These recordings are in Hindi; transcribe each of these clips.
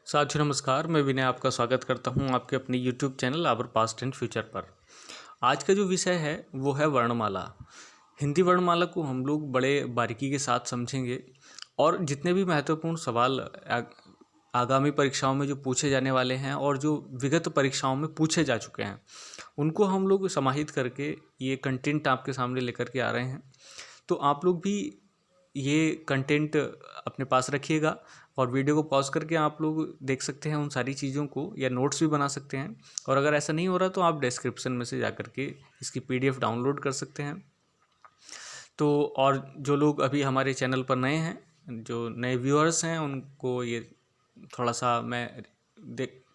साथियों नमस्कार, मैं विनय आपका स्वागत करता हूं आपके अपने YouTube channel Our Past and Future पर। आज का जो विषय है वो है वर्णमाला। हिंदी वर्णमाला को हम लोग बड़े बारीकी के साथ समझेंगे और जितने भी महत्वपूर्ण सवाल आगामी परीक्षाओं में जो पूछे जाने वाले हैं और जो विगत परीक्षाओं में पूछे जा चुके हैं उनको हम लोग समाहित करके ये कंटेंट आपके सामने लेकर के आ रहे हैं। तो आप लोग भी ये कंटेंट अपने पास रखिएगा और वीडियो को पॉज करके आप लोग देख सकते हैं उन सारी चीज़ों को, या नोट्स भी बना सकते हैं। और अगर ऐसा नहीं हो रहा तो आप डिस्क्रिप्शन में से जा कर के इसकी PDF डाउनलोड कर सकते हैं। तो और जो लोग अभी हमारे चैनल पर नए हैं, जो नए व्यूअर्स हैं, उनको ये थोड़ा सा मैं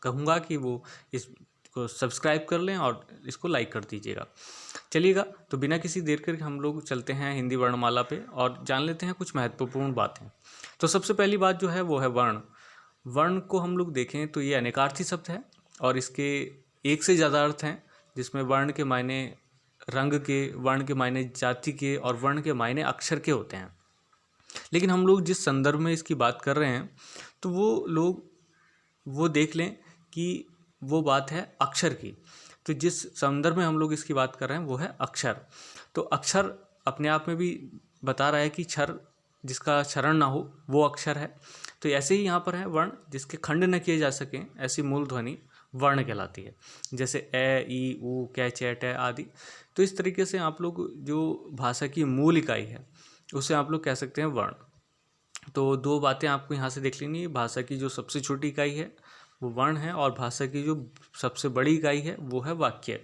कहूँगा कि वो इसको सब्सक्राइब कर लें और इसको लाइक कर दीजिएगा। चलिएगा, तो बिना किसी देर के हम लोग चलते हैं हिंदी वर्णमाला पे और जान लेते हैं कुछ महत्वपूर्ण बातें। तो सबसे पहली बात जो है वो है वर्ण। वर्ण को हम लोग देखें तो ये अनेकार्थी शब्द है और इसके एक से ज़्यादा अर्थ हैं, जिसमें वर्ण के मायने रंग के, वर्ण के मायने जाति के और वर्ण के मायने अक्षर के होते हैं। लेकिन हम लोग जिस संदर्भ में इसकी बात कर रहे हैं तो वो लोग वो देख लें कि वो बात है अक्षर की। तो जिस संदर्भ में हम लोग इसकी बात कर रहे हैं वो है अक्षर। तो अक्षर अपने आप में भी बता रहा है कि क्षर जिसका क्षरण ना हो वो अक्षर है। तो ऐसे ही यहाँ पर है वर्ण जिसके खंड न किए जा सकें, ऐसी मूल ध्वनि वर्ण कहलाती है, जैसे ए, ई, ऊ, कै, चे, टे आदि। तो इस तरीके से आप लोग जो भाषा की मूल इकाई है उसे आप लोग कह सकते हैं वर्ण। तो दो बातें आपको यहाँ से देख लेनी है। भाषा की जो सबसे छोटी इकाई है वो वर्ण है और भाषा की जो सबसे बड़ी इकाई है वो है वाक्य।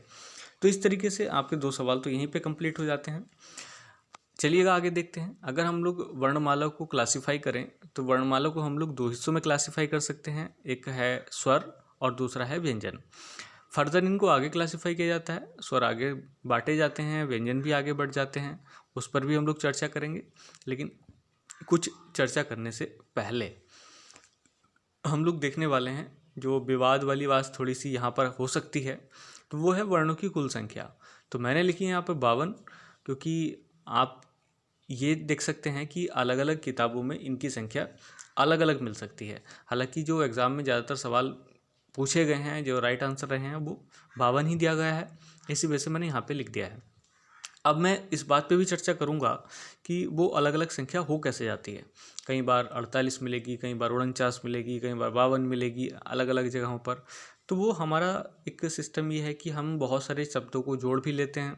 तो इस तरीके से आपके दो सवाल तो यहीं पे कंप्लीट हो जाते हैं। चलिएगा आगे देखते हैं। अगर हम लोग वर्णमाला को क्लासीफाई करें तो वर्णमाला को हम लोग दो हिस्सों में क्लासीफाई कर सकते हैं, एक है स्वर और दूसरा है व्यंजन। फर्दर इनको आगे क्लासीफाई किया जाता है, स्वर आगे बांटे जाते हैं, व्यंजन भी आगे बढ़ जाते हैं, उस पर भी हम लोग चर्चा करेंगे। लेकिन कुछ चर्चा करने से पहले हम लोग देखने वाले हैं जो विवाद वाली बात थोड़ी सी यहाँ पर हो सकती है, तो वो है वर्णों की कुल संख्या। तो मैंने लिखी है यहाँ पर 52, क्योंकि आप ये देख सकते हैं कि अलग अलग किताबों में इनकी संख्या अलग अलग मिल सकती है। हालांकि जो एग्ज़ाम में ज़्यादातर सवाल पूछे गए हैं, जो राइट आंसर रहे हैं, वो 52 ही दिया गया है, इसी वजह से मैंने यहाँ पे लिख दिया है। अब मैं इस बात पे भी चर्चा करूँगा कि वो अलग अलग संख्या हो कैसे जाती है। कई बार 48 मिलेगी, कई बार 49 मिलेगी, कई बार 52 मिलेगी अलग अलग जगहों पर। तो वो हमारा एक सिस्टम ये है कि हम बहुत सारे शब्दों को जोड़ भी लेते हैं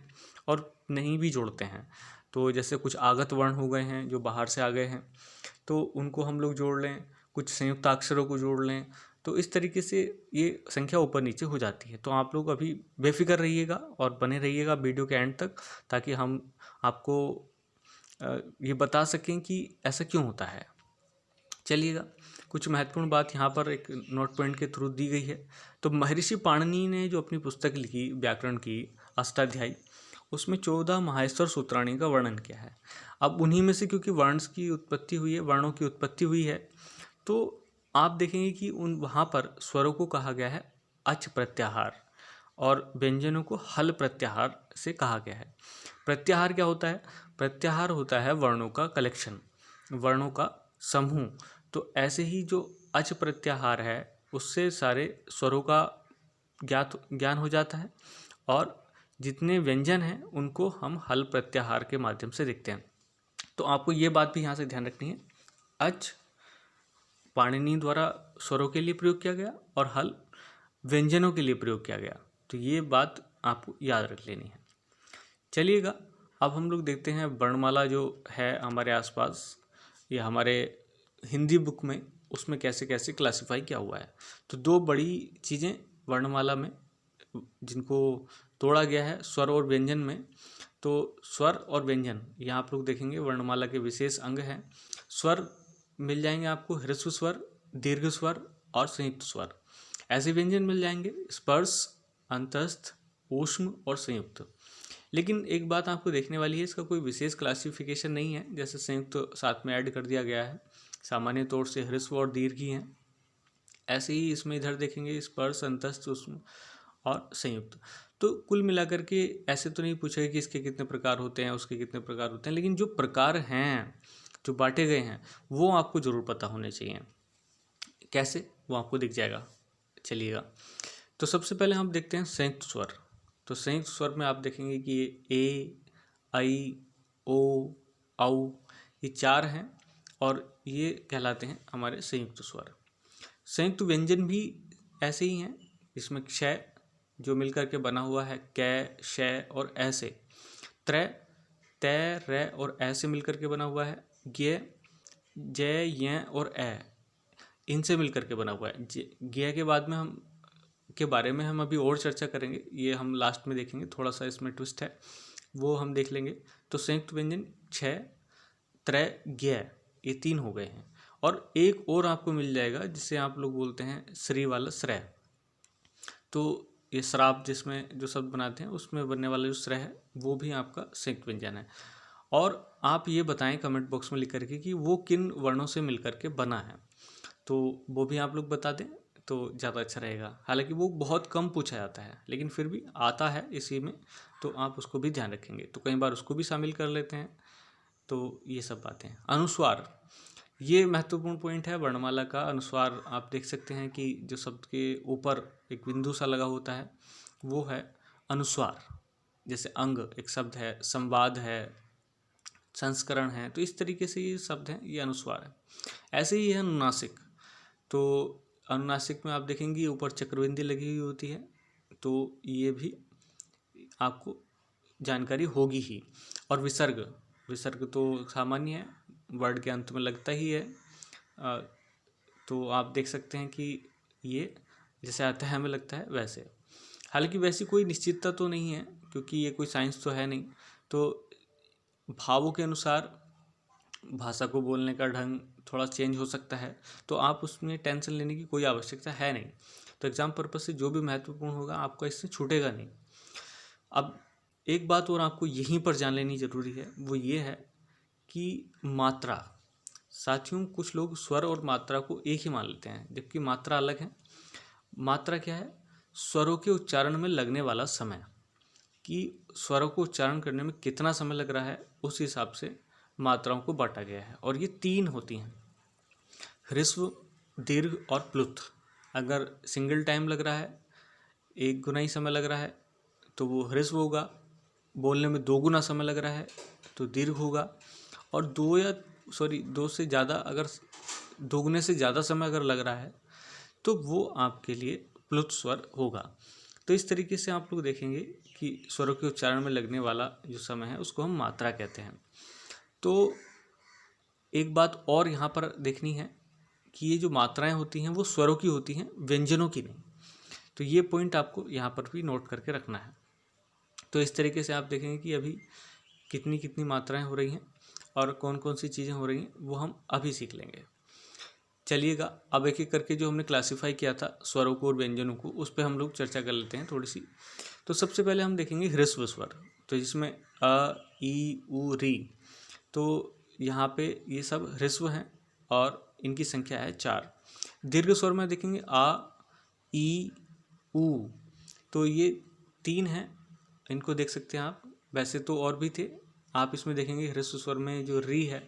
और नहीं भी जोड़ते हैं। तो जैसे कुछ आगत वर्ण हो गए हैं जो बाहर से आ गए हैं, तो उनको हम लोग जोड़ लें, कुछ संयुक्ताक्षरों को जोड़ लें, तो इस तरीके से ये संख्या ऊपर नीचे हो जाती है। तो आप लोग अभी बेफिक्र रहिएगा और बने रहिएगा वीडियो के एंड तक, ताकि हम आपको ये बता सकें कि ऐसा क्यों होता है। चलिएगा, कुछ महत्वपूर्ण बात यहाँ पर एक नोट पॉइंट के थ्रू दी गई है। तो महर्षि पाणिनि ने जो अपनी पुस्तक लिखी व्याकरण की अष्टाध्यायी, उसमें 14 माहेश्वर सूत्राणी का वर्णन किया है। अब उन्हीं में से क्योंकि वर्ण की उत्पत्ति हुई है, वर्णों की उत्पत्ति हुई है, तो आप देखेंगे कि उन वहाँ पर स्वरों को कहा गया है अच प्रत्याहार और व्यंजनों को हल प्रत्याहार से कहा गया है। प्रत्याहार क्या होता है? प्रत्याहार होता है वर्णों का कलेक्शन, वर्णों का समूह। तो ऐसे ही जो अच प्रत्याहार है उससे सारे स्वरों का ज्ञान हो जाता है और जितने व्यंजन हैं उनको हम हल प्रत्याहार के माध्यम से देखते हैं। तो आपको ये बात भी यहाँ से ध्यान रखनी है, अच पाणिनि द्वारा स्वरों के लिए प्रयोग किया गया और हल व्यंजनों के लिए प्रयोग किया गया। तो ये बात आपको याद रख लेनी है। चलिएगा, अब हम लोग देखते हैं वर्णमाला जो है हमारे आसपास या हमारे हिंदी बुक में, उसमें कैसे कैसे क्लासिफाई किया हुआ है। तो दो बड़ी चीज़ें वर्णमाला में जिनको तोड़ा गया है स्वर और व्यंजन में। तो स्वर और व्यंजन यहाँ आप लोग देखेंगे वर्णमाला के विशेष अंग हैं। स्वर मिल जाएंगे आपको ह्रस्व स्वर, दीर्घ स्वर और संयुक्त स्वर। ऐसे व्यंजन मिल जाएंगे स्पर्श, अंतस्थ, ऊष्म और संयुक्त। लेकिन एक बात आपको देखने वाली है, इसका कोई विशेष क्लासिफिकेशन नहीं है, जैसे संयुक्त साथ में ऐड कर दिया गया है। सामान्य तौर से ह्रस्व और दीर्घ ही हैं। ऐसे ही इसमें इधर देखेंगे स्पर्श, अंतस्थ, ऊष्म और संयुक्त। तो कुल मिलाकर के ऐसे तो नहीं पूछेगा कि इसके कितने प्रकार होते हैं, उसके कितने प्रकार होते हैं, लेकिन जो प्रकार हैं जो बांटे गए हैं वो आपको ज़रूर पता होने चाहिए। कैसे? वो आपको दिख जाएगा। चलिएगा, तो सबसे पहले हम देखते हैं संयुक्त स्वर। तो संयुक्त स्वर में आप देखेंगे कि ये ए, आई, ओ, औ, ये 4 हैं और ये कहलाते हैं हमारे संयुक्त स्वर। संयुक्त व्यंजन भी ऐसे ही हैं, इसमें क्षय जो मिलकर के बना हुआ है, कै, शय और ऐसे। त्रय, तय, रै और ऐ से मिलकर के बना हुआ है। ज्ञ, जय, य और ए, इनसे मिलकर के बना हुआ है। ज्ञ के बाद में हम के बारे में हम अभी और चर्चा करेंगे, ये हम लास्ट में देखेंगे, थोड़ा सा इसमें ट्विस्ट है, वो हम देख लेंगे। तो संयुक्त व्यंजन क्षय, त्रय, ज्ञ, ये 3 हो गए हैं। और एक और आपको मिल जाएगा जिसे आप लोग बोलते हैं श्री वाला श्रय। तो ये श्राप जिसमें जो शब्द बनाते हैं उसमें बनने वाला जो श्रय है वो भी आपका संयुक्त व्यंजन है। और आप ये बताएं कमेंट बॉक्स में लिख करके कि वो किन वर्णों से मिलकर के बना है, तो वो भी आप लोग बता दें तो ज़्यादा अच्छा रहेगा। हालांकि वो बहुत कम पूछा जाता है लेकिन फिर भी आता है इसी में, तो आप उसको भी ध्यान रखेंगे। तो कई बार उसको भी शामिल कर लेते हैं। तो ये सब बातें। अनुस्वार, ये महत्वपूर्ण पॉइंट है वर्णमाला का। अनुस्वार आप देख सकते हैं कि जो शब्द के ऊपर एक बिंदु सा लगा होता है वो है अनुस्वार। जैसे अंग एक शब्द है, संवाद है, संस्करण है, तो इस तरीके से ये शब्द हैं, ये अनुस्वार है। ऐसे ही है अनुनासिक। तो अनुनासिक में आप देखेंगे ऊपर चक्रबिंदी लगी हुई होती है, तो ये भी आपको जानकारी होगी ही। और विसर्ग, विसर्ग तो सामान्य है, वर्ड के अंत में लगता ही है। तो आप देख सकते हैं कि ये जैसे आता है हमें लगता है वैसे। हालांकि वैसी कोई निश्चितता तो नहीं है क्योंकि ये कोई साइंस तो है नहीं। तो भावों के अनुसार भाषा को बोलने का ढंग थोड़ा चेंज हो सकता है, तो आप उसमें टेंशन लेने की कोई आवश्यकता है नहीं। तो एग्ज़ाम पर्पज़ से जो भी महत्वपूर्ण होगा आपको इससे छूटेगा नहीं। अब एक बात और आपको यहीं पर जान लेनी ज़रूरी है, वो ये है कि मात्रा। साथियों, कुछ लोग स्वर और मात्रा को एक ही मान लेते हैं जबकि मात्रा अलग है। मात्रा क्या है? स्वरों के उच्चारण में लगने वाला समय, कि स्वरों को उच्चारण करने में कितना समय लग रहा है उस हिसाब से मात्राओं को बांटा गया है। और ये 3 होती हैं, ह्रस्व, दीर्घ और प्लुत। अगर सिंगल टाइम लग रहा है, 1 गुना ही समय लग रहा है तो वो ह्रस्व होगा। बोलने में 2 गुना समय लग रहा है तो दीर्घ होगा। और 2 से ज़्यादा, अगर 2 गुने से ज़्यादा समय अगर लग रहा है तो वो आपके लिए प्लुत स्वर होगा। तो इस तरीके से आप लोग देखेंगे कि स्वरों के उच्चारण में लगने वाला जो समय है उसको हम मात्रा कहते हैं। तो एक बात और यहाँ पर देखनी है कि ये जो मात्राएं होती हैं वो स्वरों की होती हैं, व्यंजनों की नहीं। तो ये पॉइंट आपको यहाँ पर भी नोट करके रखना है। तो इस तरीके से आप देखेंगे कि अभी कितनी कितनी मात्राएं हो रही हैं और कौन कौन सी चीज़ें हो रही हैं वो हम अभी सीख लेंगे। चलिएगा, अब एक एक करके जो हमने क्लासिफाई किया था स्वरों को और व्यंजनों को, उस पर हम लोग चर्चा कर लेते हैं थोड़ी सी। तो सबसे पहले हम देखेंगे ह्रस्व स्वर, तो जिसमें अ, ई, उ, री। तो यहाँ पे ये सब ह्रस्व हैं और इनकी संख्या है 4। दीर्घ स्वर में देखेंगे आ, ई, उ, तो ये 3 हैं, इनको देख सकते हैं आप। वैसे तो और भी थे, आप इसमें देखेंगे ह्रस्व स्वर में जो री है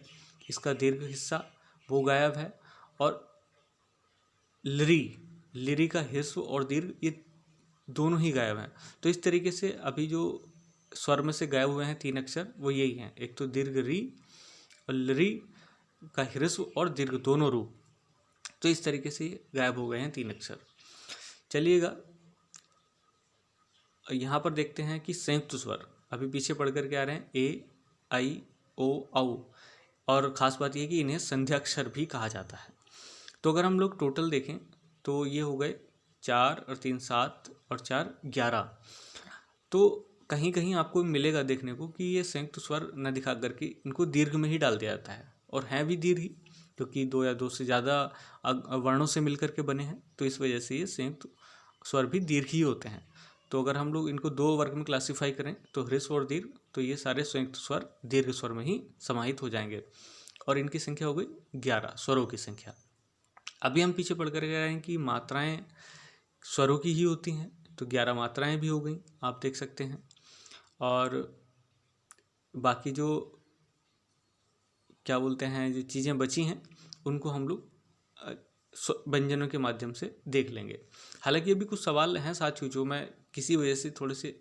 इसका दीर्घ हिस्सा वो गायब है। और लिरी का ह्रस्व और दीर्घ ये दोनों ही गायब हैं। तो इस तरीके से अभी जो स्वर में से गायब हुए हैं 3 अक्षर वो यही हैं, एक तो दीर्घ री और लिरी का ह्रस्व और दीर्घ दोनों रूप। तो इस तरीके से गायब हो गए हैं 3 अक्षर। चलिएगा, यहाँ पर देखते हैं कि संयुक्त स्वर अभी पीछे पढ़ कर के आ रहे हैं, ए, आई, ओ, औ। और ख़ास बात यह कि इन्हें संध्याक्षर भी कहा जाता है। तो अगर हम लोग टोटल देखें तो ये हो गए 4 और 3 7 और 4 11। तो कहीं कहीं आपको मिलेगा देखने को कि ये संयुक्त स्वर न दिखा करके इनको दीर्घ में ही डाल दिया जाता है, और हैं भी दीर्घ ही, क्योंकि 2 या 2 से ज़्यादा वर्णों से मिलकर के बने हैं, तो इस वजह से ये संयुक्त स्वर भी दीर्घ ही होते हैं। तो अगर हम लोग इनको 2 वर्ग में क्लासीफाई करें तो ह्रस्व और दीर्घ, तो ये सारे संयुक्त स्वर दीर्घ स्वर में ही समाहित हो जाएंगे। और इनकी संख्या हो गई 11 स्वरों की संख्या। अभी हम पीछे पढ़ कर रहे हैं कि मात्राएं स्वरों की ही होती हैं, तो 11 मात्राएं भी हो गई, आप देख सकते हैं। और बाकी जो क्या बोलते हैं जो चीज़ें बची हैं उनको हम लोग व्यंजनों के माध्यम से देख लेंगे। हालांकि अभी कुछ सवाल हैं साथियों जो मैं किसी वजह से थोड़े से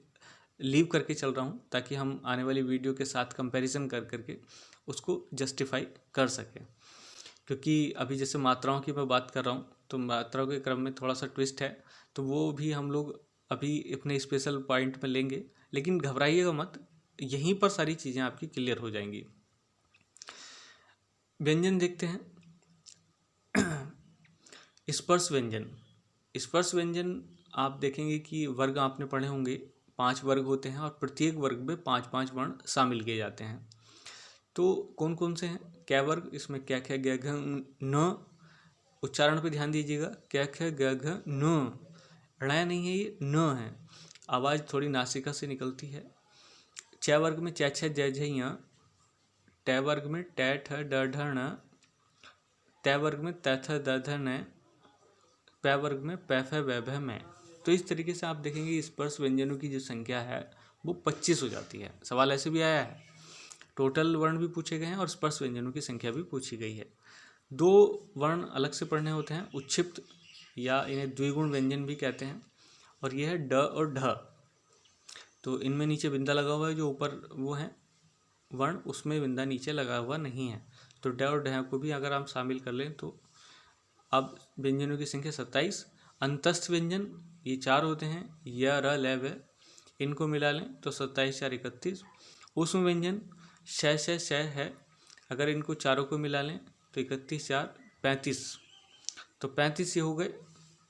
लीव करके चल रहा हूँ, ताकि हम आने वाली वीडियो के साथ कंपैरिजन कर करके उसको जस्टिफाई कर सकें। क्योंकि अभी जैसे मात्राओं की मैं बात कर रहा हूँ, तो मात्राओं के क्रम में थोड़ा सा ट्विस्ट है, तो वो भी हम लोग अभी अपने स्पेशल पॉइंट में लेंगे। लेकिन घबराइएगा मत, यहीं पर सारी चीज़ें आपकी क्लियर हो जाएंगी। व्यंजन देखते हैं। स्पर्श व्यंजन। स्पर्श व्यंजन आप देखेंगे कि वर्ग आपने पढ़े होंगे, 5 वर्ग होते हैं और प्रत्येक वर्ग में 5-5 वर्ण शामिल किए जाते हैं। तो कौन कौन से हैं? कै वर्ग, इसमें क्या ख ग घ न, उच्चारण पे ध्यान दीजिएगा, क्या ख ग घ न, ण नहीं है, ये न है, आवाज़ थोड़ी नासिका से निकलती है। च वर्ग में च छ ज झ य, ट वर्ग में ट ठ ड ढ ण, त वर्ग में त थ द ध न, पै वर्ग में पै फ बै भ मैं। तो इस तरीके से आप देखेंगे स्पर्श व्यंजनों की जो संख्या है वो 25 हो जाती है। सवाल ऐसे भी आया है, टोटल वर्ण भी पूछे गए हैं और स्पर्श व्यंजनों की संख्या भी पूछी गई है। 2 वर्ण अलग से पढ़ने होते हैं, उच्छिप्त या इन्हें द्विगुण व्यंजन भी कहते हैं, और यह है ड और ढ। तो इनमें नीचे बिंदा लगा हुआ है, जो ऊपर वो है वर्ण उसमें बिंदा नीचे लगा हुआ नहीं है। तो ड और ढ को भी अगर हम शामिल कर लें तो अब व्यंजनों की संख्या 27। अंतस्थ व्यंजन ये 4 होते हैं, य र ल व, इनको मिला लें तो 27 4 31। ऊष्म व्यंजन श श श है, अगर इनको चारों को मिला लें तो 31 4 35। तो 35 ये हो गए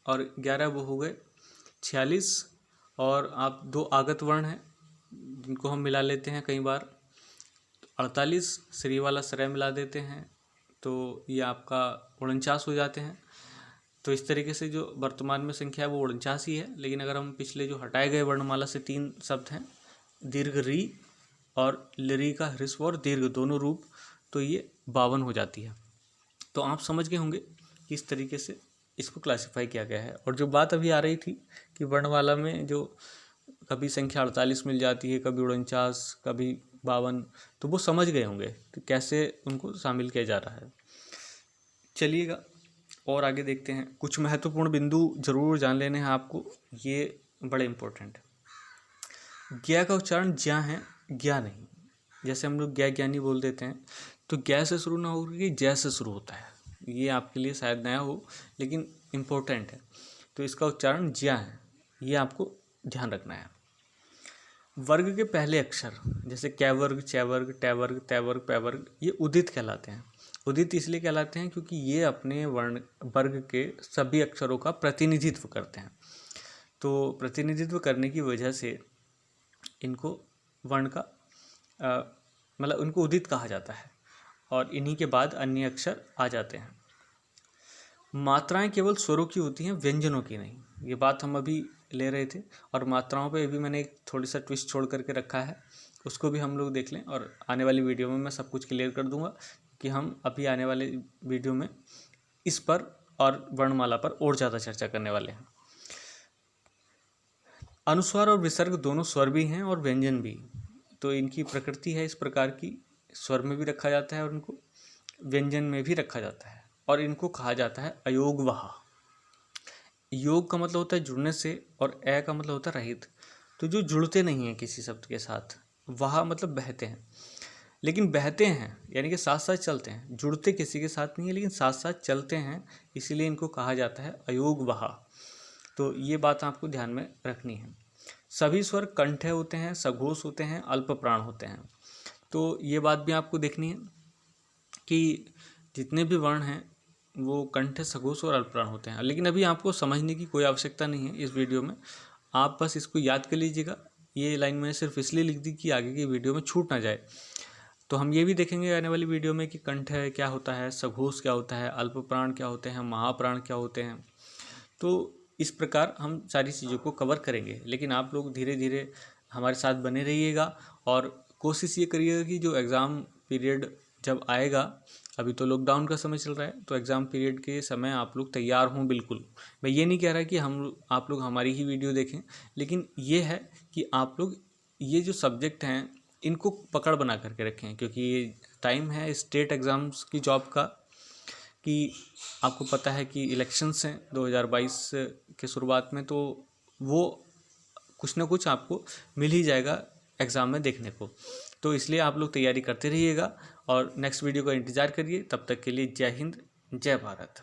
और 11 वो हो गए 46। और आप 2 आगत वर्ण हैं जिनको हम मिला लेते हैं कई बार, 48 श्री वाला श्रय मिला देते हैं तो ये आपका 49 हो जाते हैं। तो इस तरीके से जो वर्तमान में संख्या है वो 49 ही है। लेकिन अगर हम पिछले जो हटाए गए वर्णमाला से 3 शब्द हैं, दीर्घ री और लरी का ह्रस्व और दीर्घ दोनों रूप, तो ये 52 हो जाती है। तो आप समझ गए होंगे कि इस तरीके से इसको क्लासिफाई किया गया है। और जो बात अभी आ रही थी कि वर्णमाला में जो कभी संख्या 48 मिल जाती है, कभी 49, कभी 52, तो वो समझ गए होंगे कि कैसे उनको शामिल किया जा रहा है। चलिएगा और आगे देखते हैं। कुछ महत्वपूर्ण बिंदु जरूर जान लेने हैं आपको, ये बड़े इंपॉर्टेंट है। ज्ञा का उच्चारण ज्या है, ज्ञा नहीं। जैसे हम लोग ज्ञा ज्ञानी बोल देते हैं, तो ज्ञा से शुरू ना होकर के जय से शुरू होता है। ये आपके लिए शायद नया हो लेकिन इम्पोर्टेंट है। तो इसका उच्चारण ज्या है, ये आपको ध्यान रखना है। वर्ग के पहले अक्षर जैसे कै वर्ग, च वर्ग, ट वर्ग, तै वर्ग, पै वर्ग, ये उदित कहलाते हैं। उदित इसलिए कहलाते हैं क्योंकि ये अपने वर्ण वर्ग के सभी अक्षरों का प्रतिनिधित्व करते हैं। तो प्रतिनिधित्व करने की वजह से इनको वर्ण का मतलब उनको उदित कहा जाता है, और इन्हीं के बाद अन्य अक्षर आ जाते हैं। मात्राएं केवल स्वरों की होती हैं, व्यंजनों की नहीं। ये बात हम अभी ले रहे थे, और मात्राओं पे भी मैंने एक थोड़ी सा ट्विस्ट छोड़ करके रखा है, उसको भी हम लोग देख लें। और आने वाली वीडियो में मैं सब कुछ क्लियर कर दूंगा कि हम अभी आने वाले वीडियो में इस पर और वर्णमाला पर और ज़्यादा चर्चा करने वाले हैं। अनुस्वार और विसर्ग दोनों स्वर भी हैं और व्यंजन भी। तो इनकी प्रकृति है इस प्रकार की, स्वर में भी रखा जाता है और उनको व्यंजन में भी रखा जाता है। और इनको कहा जाता है अयोगवाह। योग का मतलब होता है जुड़ने से, और ए का मतलब होता है रहित। तो जो जुड़ते नहीं हैं किसी शब्द के साथ, वाह मतलब बहते हैं। लेकिन बहते हैं यानी कि साथ साथ चलते हैं, जुड़ते किसी के साथ नहीं है लेकिन साथ साथ चलते हैं, इसीलिए इनको कहा जाता है अयोगवाह। तो ये बात आपको ध्यान में रखनी है। सभी स्वर कंठ होते हैं, सघोष होते हैं, अल्प प्राण होते हैं। तो ये बात भी आपको देखनी है कि जितने भी वर्ण हैं वो कंठ, सघोष और अल्प प्राण होते हैं। लेकिन अभी आपको समझने की कोई आवश्यकता नहीं है इस वीडियो में, आप बस इसको याद कर लीजिएगा। ये लाइन मैंने सिर्फ इसलिए लिख दी कि आगे की वीडियो में छूट ना जाए। तो हम ये भी देखेंगे आने वाली वीडियो में कि कंठ क्या होता है, सघोष क्या होता है, अल्प प्राण क्या होते हैं, महाप्राण क्या होते हैं। तो इस प्रकार हम सारी चीज़ों को कवर करेंगे। लेकिन आप लोग धीरे धीरे हमारे साथ बने रहिएगा, और कोशिश ये करिएगा कि जो एग्ज़ाम पीरियड जब आएगा, अभी तो लॉकडाउन का समय चल रहा है, तो एग्ज़ाम पीरियड के समय आप लोग तैयार हों। बिल्कुल मैं ये नहीं कह रहा कि आप लोग हमारी ही वीडियो देखें, लेकिन ये है कि आप लोग ये जो सब्जेक्ट हैं इनको पकड़ बना करके रखें, क्योंकि ये टाइम है स्टेट एग्ज़ाम्स की जॉब का। कि आपको पता है कि इलेक्शंस हैं 2022 के शुरुआत में, तो वो कुछ ना कुछ आपको मिल ही जाएगा एग्ज़ाम में देखने को। तो इसलिए आप लोग तैयारी करते रहिएगा और नेक्स्ट वीडियो का इंतज़ार करिए। तब तक के लिए जय हिंद, जय भारत।